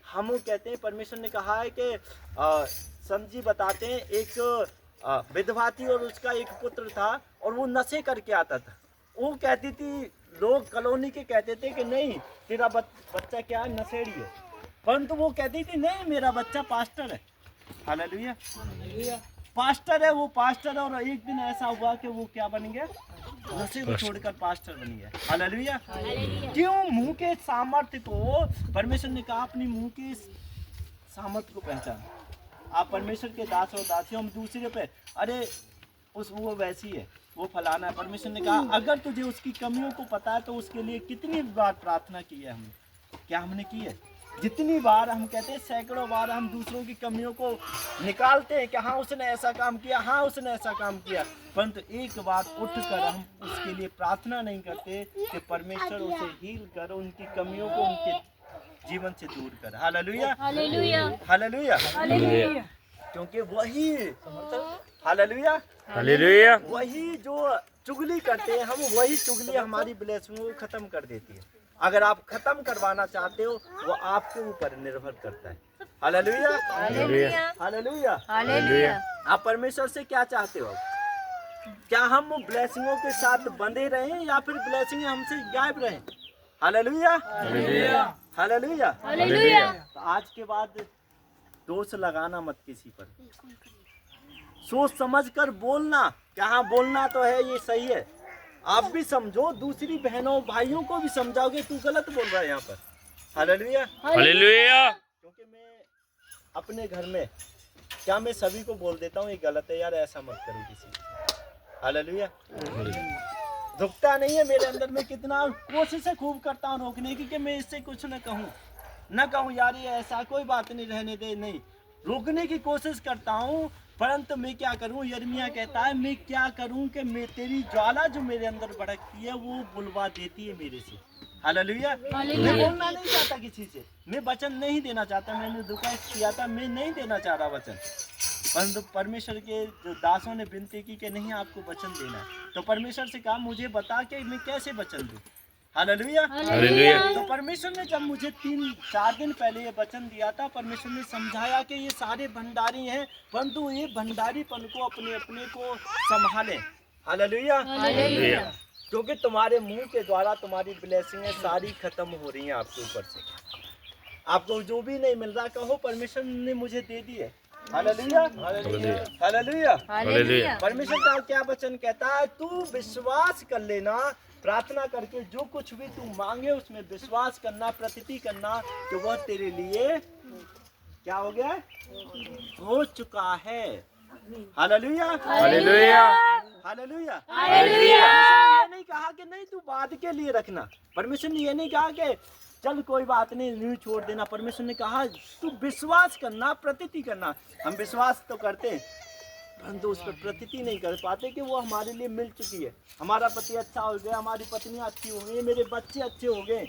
हम कहते हैं परमेश्वर ने कहा है कि समझी बताते हैं एक विधवा थी और उसका एक पुत्र था और वो नशे करके आता था। वो कहती थी, लोग कॉलोनी के कहते थे कि नहीं तेरा बच्चा क्या है, नशेड़ी है, परंतु वो कहती थी नहीं मेरा बच्चा पास्टर है। हालेलुया। पास्टर है, वो पास्टर है। और एक दिन ऐसा हुआ कि वो क्या बन गया, नशे को छोड़कर पास्टर बन गया। हालेलुया। क्यों? मुंह के सामर्थ्य को परमेश्वर ने कहा अपनी मुंह के सामर्थ्य को पहचान। आप परमेश्वर के दास और दासी, हम दूसरे पे अरे वो वैसी है, वो फलाना है। परमेश्वर ने कहा अगर तुझे उसकी कमियों को पता है तो उसके लिए कितनी बार प्रार्थना की है हमने, क्या हमने की है? जितनी बार हम कहते हैं, सैकड़ों बार हम दूसरों की कमियों को निकालते हैं कि हाँ उसने ऐसा काम किया, हाँ उसने ऐसा काम किया, परंतु एक बार उठकर हम उसके लिए प्रार्थना नहीं करते कि परमेश्वर उसे हील कर, उनकी कमियों को उनके जीवन से दूर कर। हालेलुया। हालेलुया। हालेलुया। हालेलुया। क्योंकि वही हालेलुया, हालेलुया। वही जो चुगली करते हैं हम, वही चुगली हमारी ब्लेसिंगों को खत्म कर देती है। अगर आप खत्म करवाना चाहते हो वो आपके ऊपर निर्भर करता है। हालेलुया। हालेलुया। हालेलुया। हालेलुया। आप परमेश्वर से क्या चाहते हो? क्या हम ब्लेसिंगों के साथ बंधे रहें या फिर ब्लेसिंग हमसे गायब रहें? हालेलुया। हालेलुया। हालेलुया। हालेलुया। तो आज के बाद दोष लगाना मत किसी पर, सोच समझ कर बोलना। क्या बोलना तो है, ये सही है, आप भी समझो, दूसरी बहनों भाइयों को भी समझाओगे तू गलत बोल रहा है यहाँ पर। हालेलुया। हालेलुया। क्योंकि मैं अपने घर में क्या मैं सभी को बोल देता हूँ ये गलत है यार, ऐसा मत करो किसी से। हालेलुया। रुकता नहीं है मेरे अंदर, मैं कितना कोशिशें खूब करता हूँ रोकने की कि मैं इससे कुछ न कहूँ यार ये ऐसा, कोई बात नहीं, रहने दे, नहीं, रोकने की कोशिश करता हूँ, परंतु मैं क्या करूँ? यिर्मयाह कहता है मैं क्या करूँ कि मैं तेरी ज्वाला जो मेरे अंदर भड़कती है वो बुलवा देती है मेरे से। हालेलुया। मैं बोलना नहीं चाहता किसी से, मैं वचन नहीं देना चाहता, मैंने रिक्वेस्ट किया था, मैं नहीं देना चाह रहा वचन, परंतु परमेश्वर के जो दासों ने विनती की कि नहीं आपको वचन देना है, तो परमेश्वर से कहा मुझे बता के मैं कैसे वचन दूं। हालेलुया। हालेलुया। तो परमेश्वर ने जब मुझे 3-4 दिन पहले ये वचन दिया था, परमेश्वर ने समझाया कि ये सारे भंडारी हैं, परंतु ये भंडारीपन को अपने अपने को संभालें। हालेलुया। हालेलुया। क्योंकि तुम्हारे मुंह के द्वारा तुम्हारी ब्लेसिंगें सारी खत्म हो रही हैं आपके ऊपर से। आपको जो भी नहीं मिल रहा कहो परमेश्वर ने मुझे दे दी है। हालेलुया। हालेलुया। हालेलुया। हालेलुया। परमेश्वर का क्या वचन कहता है? तू विश्वास कर लेना, प्रार्थना करके जो कुछ भी तू मांगे उसमें विश्वास करना, प्रतीति करना कि वह तेरे लिए क्या हो गया, हो चुका है। हालेलुया। हालेलुया। हालेलुया। हालेलुया। परमेश्वर ने ये नहीं कहा कि नहीं तू बाद के लिए रखना, परमेश्वर ने ये नहीं कहा कि चल कोई बात नहीं न्यू छोड़ देना, परमेश्वर ने कहा तू विश्वास करना, प्रतीति करना। हम विश्वास तो करते हैं परंतु उस पर प्रतीति नहीं कर पाते कि वो हमारे लिए मिल चुकी है। हमारा पति अच्छा हो गया, हमारी पत्नी अच्छी हो गई, मेरे बच्चे अच्छे हो गए,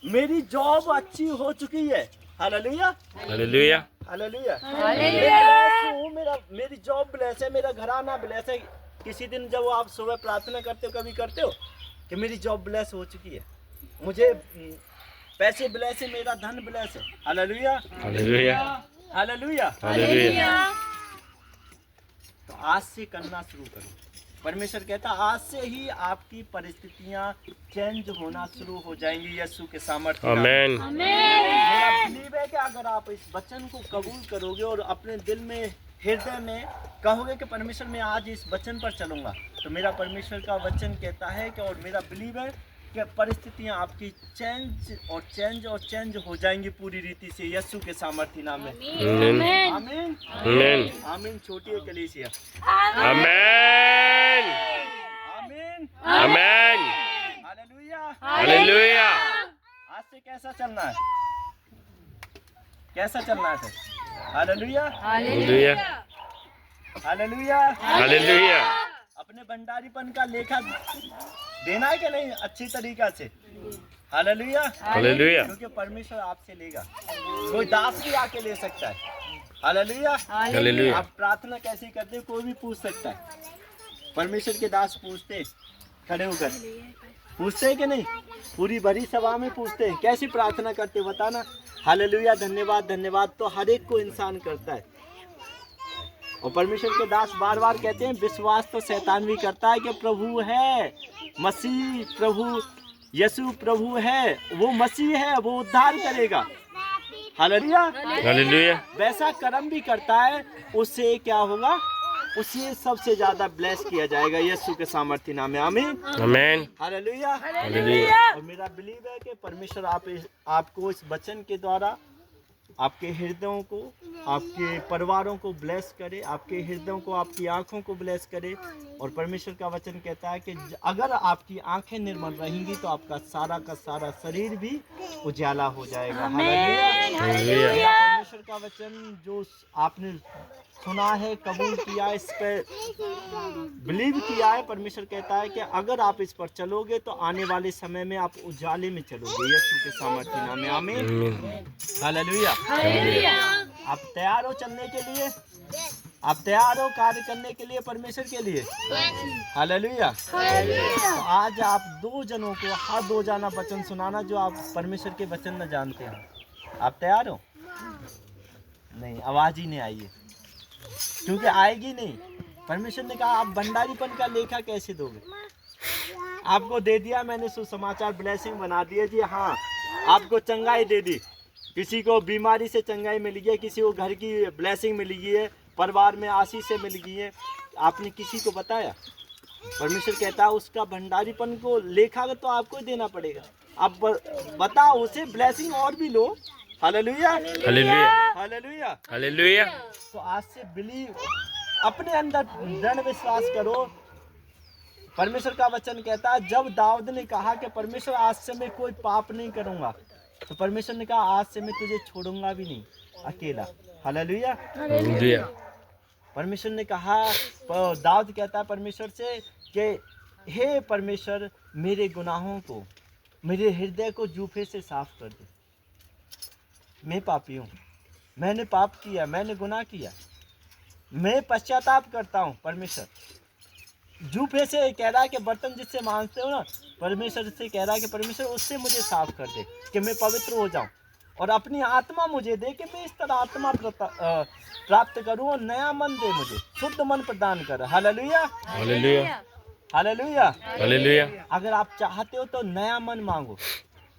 मेरी जॉब अच्छी हो चुकी है। हालेलुया। हालेलुया। हालेलुया। हालेलुया। मेरी जॉब ब्लेस है, मेरा घराना ब्लेस है। किसी दिन जब आप सुबह प्रार्थना करते हो, कभी करते हो कि मेरी जॉब ब्लेस हो चुकी है, मुझे पैसे ब्लेस है, मेरा धन ब्लेस है। हालेलुया। हालेलुया। हालेलुया। हालेलुया। तो आज से करना शुरू करो। परमेश्वर कहता आज से ही आपकी परिस्थितियां चेंज होना शुरू हो जाएंगी यीशु के सामर्थ्य। आमीन। मेरा बिलीव है कि अगर आप इस वचन को कबूल करोगे और अपने दिल में, हृदय में कहोगे कि परमेश्वर मैं आज इस वचन पर चलूंगा, तो मेरा परमेश्वर का वचन कहता है कि, और मेरा बिलीव है कि परिस्थितियां आपकी चेंज हो जाएंगी पूरी रीति से यीशु के सामर्थ्य नाम में। आमीन। आमीन। आमीन। आमीन। छोटी कलीसिया। आमीन। आमीन। आमीन। हालेलुया। हालेलुया। आज से कैसा चलना है? कैसा चलना है फिर? हालेलुया। हालेलुया। हालेलुया। हालेलुया। अपने भंडारीपन का लेखा देना है कि नहीं अच्छी तरीका से? हालेलुया। हालेलुया। क्योंकि परमेश्वर आपसे लेगा, कोई दास भी आके ले सकता है। हालेलुया। हालेलुया। आप प्रार्थना कैसी करते हो कोई भी पूछ सकता है। परमेश्वर के दास पूछते, खड़े होकर पूछते हैं कि नहीं? पूरी बड़ी सभा में पूछते हैं कैसी प्रार्थना करते हो बताना। हालेलुया, धन्यवाद धन्यवाद तो हर एक को इंसान करता है। और परमेश्वर के दास बार बार कहते हैं विश्वास तो शैतान भी करता है कि प्रभु है, मसीह प्रभु, यीशु प्रभु है, वो मसीह है, वो उद्धार करेगा। हालेलुया। हालेलुया। वैसा कर्म भी करता है, उससे क्या होगा? उसे सबसे ज्यादा ब्लेस किया जाएगा यीशु के सामर्थ्य नाम में। आमीन। आमेन। हालेलुया। हालेलुया। और मेरा बिलीव है कि परमेश्वर आपको इस वचन के द्वारा आपके हृदयों को, आपके परिवारों को ब्लेस करे, आपके हृदयों को, आपकी आंखों को ब्लेस करे। और परमेश्वर का वचन कहता है कि अगर आपकी आंखें निर्मल रहेंगी तो आपका सारा का सारा शरीर भी उजाला हो जाएगा। हालेलुया। हालेलुया। मेरा परमेश्वर का वचन जो आपने सुना है, कबूल किया, इस पर बिलीव किया है, परमेश्वर कहता है कि अगर आप इस पर चलोगे तो आने वाले समय में आप उजाले में चलोगे यीशु के सामर्थ्य नाम में। आमीन। हालेलुया। आप तैयार हो चलने के लिए? आप तैयार हो कार्य करने के लिए परमेश्वर के लिए? हालेलुया। तो आज आप दो जनों को हर दो जाना वचन सुनाना जो आप परमेश्वर के वचन न जानते हैं। आप तैयार हो? नहीं, आवाज ही नहीं आई है, क्योंकि आएगी नहीं। परमेश्वर ने कहा आप भंडारीपन का लेखा कैसे दोगे? आपको दे दिया मैंने सुसमाचार, ब्लेसिंग बना दिया जी। हाँ, आपको चंगाई दे दी, किसी को बीमारी से चंगाई मिल गई है, किसी को घर की ब्लेसिंग मिल गई है, परिवार में आशीष से मिल गई है, आपने किसी को बताया? परमेश्वर कहता है उसका भंडारीपन को लेखा तो आपको ही देना पड़ेगा। आप बताओ उसे, ब्लेसिंग और भी लो। हालेलुया। हालेलुया। हालेलुया। हालेलुया। तो आज से बिलीव, अपने अंदर दृढ़ विश्वास करो। परमेश्वर का वचन कहता है जब दाऊद ने कहा कि परमेश्वर आज से मैं कोई पाप नहीं करूंगा, तो परमेश्वर ने कहा आज से मैं तुझे छोड़ूंगा भी नहीं अकेला। हालेलुया। हालेलुया। परमेश्वर ने कहा, दाऊद कहता है परमेश्वर से कि हे परमेश्वर मेरे गुनाहों को, मेरे हृदय को जूफे से साफ कर दे। मैं पापी हूँ, मैंने पाप किया, मैंने गुनाह किया, मैं पश्चाताप करता हूँ। परमेश्वर जूफे से कह रहा है कि बर्तन जिससे मांजते हो ना, परमेश्वर से कह रहा है कि परमेश्वर उससे मुझे साफ कर दे कि मैं पवित्र हो जाऊं, और अपनी आत्मा मुझे दे कि मैं इस तरह आत्मा प्राप्त करूं, और नया मन दे, मुझे शुद्ध मन प्रदान कर। हालेलुया। हालेलुया। हालेलुया। हालेलुया। अगर आप चाहते हो तो नया मन मांगो।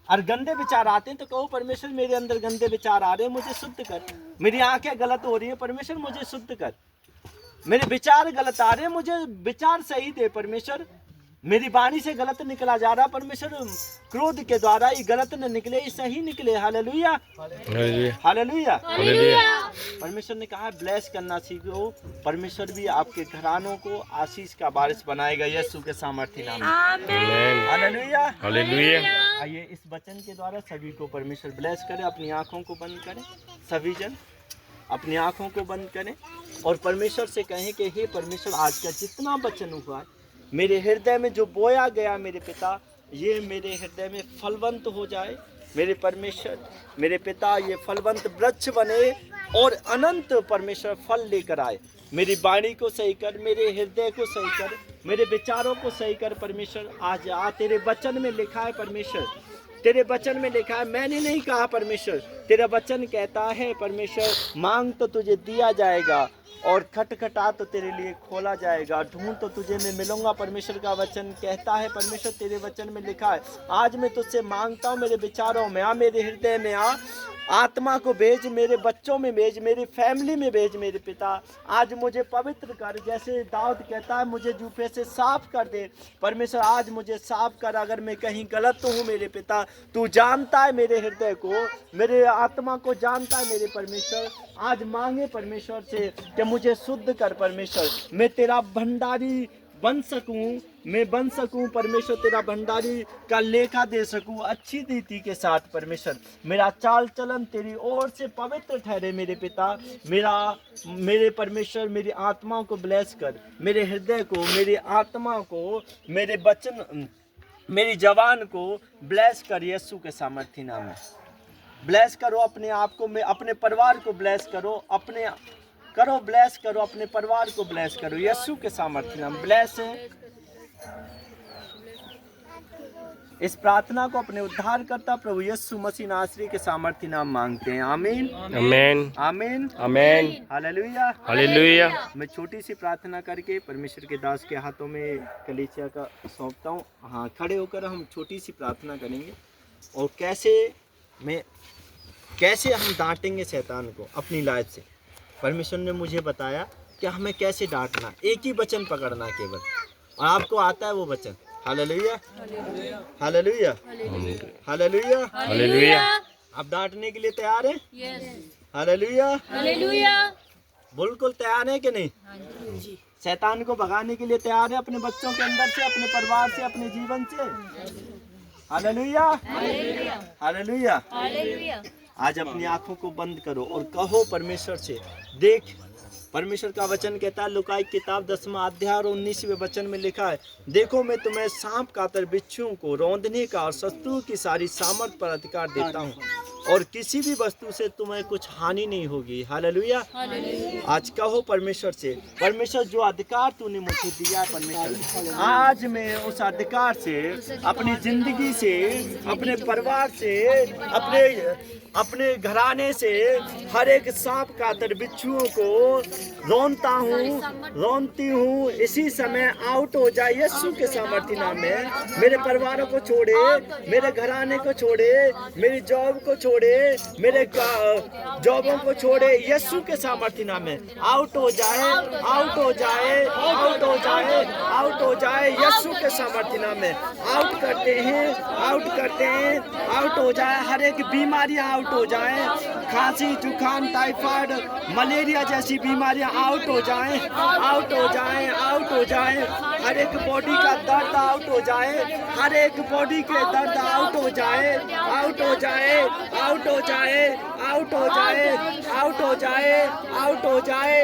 और गंदे विचार आते हैं तो कहो परमेश्वर मेरे अंदर गंदे विचार आ रहे हैं, मुझे शुद्ध कर। मेरी आंखें गलत हो रही है, परमेश्वर मुझे शुद्ध कर। मेरे विचार गलत आ रहे हैं, मुझे विचार सही दे परमेश्वर। मेरी वाणी से गलत निकला जा रहा, परमेश्वर क्रोध के द्वारा ये गलत न निकले, ये सही निकले। हालेलुया। हालेलुया। हालेलुया। हालेलुया। परमेश्वर ने कहा ब्लेस करना सीखो, परमेश्वर भी आपके घरानों को आशीष का बारिश बनाएगा यीशु के सामर्थ्य नाम में। आमेन। हालेलुया। हालेलुया। आइए इस वचन के द्वारा सभी को परमेश्वर ब्लेस करे। अपनी आंखों को बंद करें, सभी जन अपनी आंखों को बंद करें और परमेश्वर से कहें कि हे परमेश्वर आज का जितना वचन हुआ मेरे हृदय में जो बोया गया मेरे पिता, ये मेरे हृदय में फलवंत हो जाए। मेरे परमेश्वर, मेरे पिता, ये फलवंत वृक्ष बने और अनंत परमेश्वर फल लेकर आए। मेरी वाणी को सही कर, मेरे हृदय को सही कर, मेरे विचारों को सही कर परमेश्वर। आज तेरे वचन में लिखा है परमेश्वर, तेरे वचन में लिखा है, मैंने नहीं कहा परमेश्वर, तेरा वचन कहता है परमेश्वर, मांग तो तुझे दिया जाएगा और खटखटा तो तेरे लिए खोला जाएगा, ढूंढ तो तुझे मैं मिलूंगा। परमेश्वर का वचन कहता है परमेश्वर, तेरे वचन में लिखा है आज मैं तुझसे मांगता हूँ, मेरे विचारों में आ, मेरे हृदय में आ, आत्मा को भेज, मेरे बच्चों में भेज, मेरी फैमिली में भेज। मेरे पिता आज मुझे पवित्र कर, जैसे दाऊद कहता है मुझे जूफे से साफ कर दे। परमेश्वर आज मुझे साफ कर, अगर मैं कहीं गलत तो हूँ मेरे पिता, तू जानता है मेरे हृदय को, मेरे आत्मा को जानता है मेरे परमेश्वर। आज मांगे परमेश्वर से कि मुझे शुद्ध कर परमेश्वर, मैं तेरा भंडारी बन सकूं, मैं बन सकूं परमेश्वर, तेरा भंडारी का लेखा दे सकूं अच्छी रीति के साथ परमेश्वर। मेरा चाल चलन तेरी ओर से पवित्र ठहरे मेरे पिता। मेरे परमेश्वर मेरी आत्मा को ब्लेस कर, मेरे हृदय को, मेरी आत्मा को, मेरे वचन, मेरी जवान को ब्लेस कर यीशु के सामर्थ्य नाम में। ब्लेस करो अपने आप को, मैं अपने परिवार को ब्लेस करो, ब्लेस करो अपने परिवार को, ब्लेस करो यीशु के सामर्थ्य नाम। ब्लेस है। इस प्रार्थना को अपने उद्धारकर्ता प्रभु यीशु मसीह नासरी के सामर्थ्य नाम मांगते हैं। आमीन आमीन आमीन आमीन हालेलुया हालेलुया। मैं छोटी सी प्रार्थना करके परमेश्वर के दास के हाथों में कलीसिया का सौंपता हूँ। हाँ, खड़े होकर हम छोटी सी प्रार्थना करेंगे और कैसे हम डांटेंगे शैतान को अपनी लाइफ से। परमेश्वर ने मुझे बताया कि हमें कैसे डांटना, एक ही वचन पकड़ना केवल, और आपको आता है वो वचन। Hallelujah hallelujah hallelujah hallelujah. आप डांटने के लिए तैयार हैं? Hallelujah hallelujah. बिल्कुल तैयार है कि नहीं? शैतान को भगाने के लिए तैयार है अपने बच्चों के अंदर से, अपने परिवार से, अपने जीवन से? Hallelujah hallelujah. हालेलुया। आज अपनी आंखों को बंद करो और कहो परमेश्वर से। देख, परमेश्वर का वचन कहता है, लुका की किताब 10वां अध्याय और 19वें वचन में लिखा है, देखो मैं तुम्हें सांप कातर बिच्छुओं को रौंदने का और शत्रुओं की सारी सामर्थ पर अधिकार देता हूँ, और किसी भी वस्तु से तुम्हें कुछ हानि नहीं होगी। हालेलुया। आज कहो परमेश्वर से, परमेश्वर जो अधिकार तूने मुझे दिया है परमेश्वर, आज मैं उस अधिकार से, अपनी जिंदगी से, अपने परिवार से, अपने घराने से हर एक सांप कातर बिच्छुओं को रौंदती हूँ। इसी समय आउट हो जाए यीशु के सामर्थ्य नाम में। मेरे परिवारों को छोड़े, मेरे घराने को छोड़े, मेरी जॉब को छोड़े, मेरे जॉबों को छोड़े, यीशु के सामर्थ्य नाम में आउट हो जाए, आउट हो जाए, आउट हो जाए, आउट हो जाए यीशु के सामर्थ्य नाम में। आउट करते हैं, आउट करते हैं, आउट हो जाए। हर एक बीमारियां आउट हो जाए, खांसी, जुकाम, टाइफाइड, मलेरिया जैसी बीमारियां आउट हो जाए, आउट हो जाए, आउट हो जाए। हर एक बॉडी का दर्द आउट हो जाए, हर एक बॉडी के दर्द आउट हो जाए, आउट हो जाए, आउट हो जाए, आउट हो जाए, आउट हो जाए, आउट हो जाए,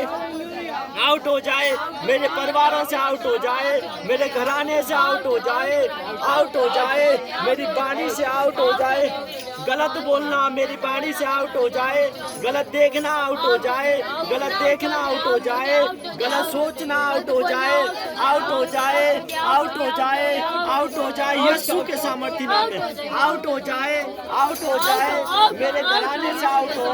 आउट हो जाए। मेरे परिवारों से आउट हो जाए, मेरे घराने से आउट हो जाए, आउट हो जाए। मेरी वाणी से आउट हो जाए, गलत बोलना मेरी वाणी से आउट हो जाए, गलत देखना आउट हो जाए, गलत देखना आउट हो जाए, गलत सोचना आउट हो जाए, आउट हो जाए, आउट हो जाए, आउट हो जाए यीशु के सामर्थ्य नाम में। आउट हो जाए, आउट हो जाए। मेरे घराने से आउट हो,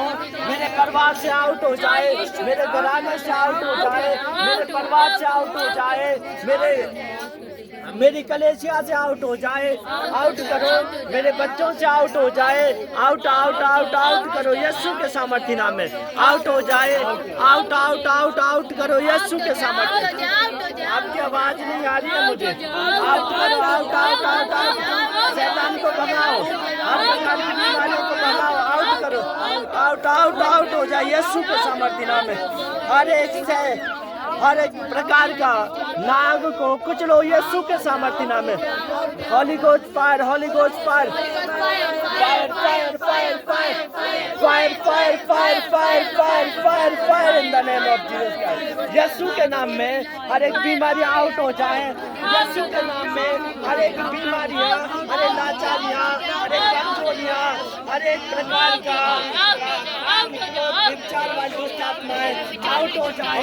मेरे परिवार से आउट हो जाए, मेरे घराने से आउट हो जाए, मेरे परिवार से आउट हो जाए, मेरी कलेसिया से आउट हो जाए, आउट करो। मेरे बच्चों से आउट हो जाए, आउट आउट आउट आउट करो यीशु के सामर्थ्य नाम में। आउट हो जाए, आउट आउट आउट आउट करो यीशु के सामर्थ्य। आपकी आवाज नहीं आ रही है मुझे। आउट करो, आउट आउट आउट आउट। शैतान को भगाओ, बीमारियों को भगाओ, आउट करो। आउट आउट आउट हो जाए यीशु के सामर्थ्य नाम में। हर एक प्रकार का नाग को कुचलो यीशु के सामर्थ्य नाम में। Holy ghost fire, holy ghost fire, fire fire fire fire fire fire fire fire fire fire in the name of Jesus Christ. यीशु के नाम में हर एक बीमारी आउट हो जाए, यीशु के नाम में हर एक बीमारियां, हर एक लाचारियां, हर एक कमजोरियां, हर एक प्रकार का विचार वाली दुष्ट आत्माएं आउट हो जाए,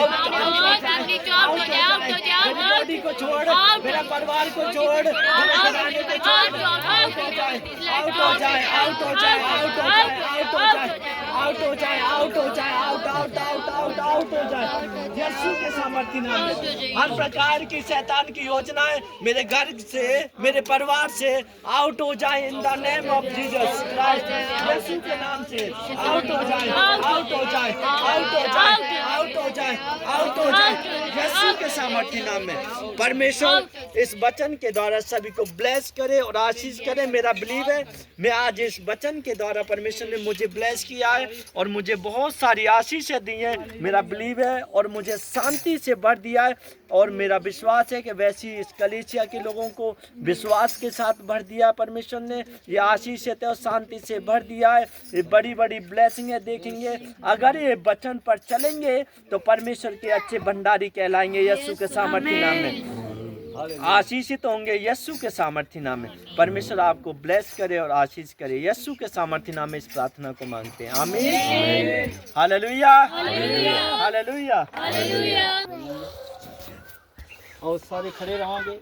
मेरी बॉडी को छोड़, मेरा परिवार को छोड़, मेरे घराने को छोड़, आउट हो जाए, आउट हो जाए, आउट हो जाए, आउट हो जाए, आउट हो जाए, आउट हो जाए, आउट हो जाए, out out out out out हो जाए यीशु के सामर्थ्य नाम में। हर प्रकार की शैतान की योजनाएं मेरे घर से, मेरे परिवार से आउट हो जाए in the name of Jesus Christ. यीशु के नाम से आउट हो जाए, आउट हो जाए, आउट हो जाए, आउट हो जाए, आउट हो जाए यीशु के सामर्थ्य नाम में। परमेश्वर इस वचन के द्वारा सभी को ब्लेस करे और आशीष करे। मेरा बिलीव है, मैं आज इस वचन के द्वारा परमेश्वर ने मुझे ब्लेस किया है और मुझे बहुत सारी आशीषें दी हैं। मेरा बिलीव है और मुझे शांति से भर दिया है, और मेरा विश्वास है कि वैसी इस कलीसिया के लोगों को विश्वास के साथ भर दिया परमेश्वर ने। ये आशीष है और शांति से भर दिया है। ये बड़ी बड़ी ब्लेसिंगें देखेंगे अगर ये वचन पर चलेंगे, तो परमेश्वर के अच्छे भंडारी कहलाएंगे यीशु के सामर्थ्य नाम में। आशीषित होंगे यीशु के सामर्थ्य नाम में। परमेश्वर आपको ब्लेस करे और आशीष करे। यीशु के सामर्थ्य नाम में इस प्रार्थना को मांगते हैं, आमीन। Hallelujah, hallelujah. और सारे खड़े रहोगे।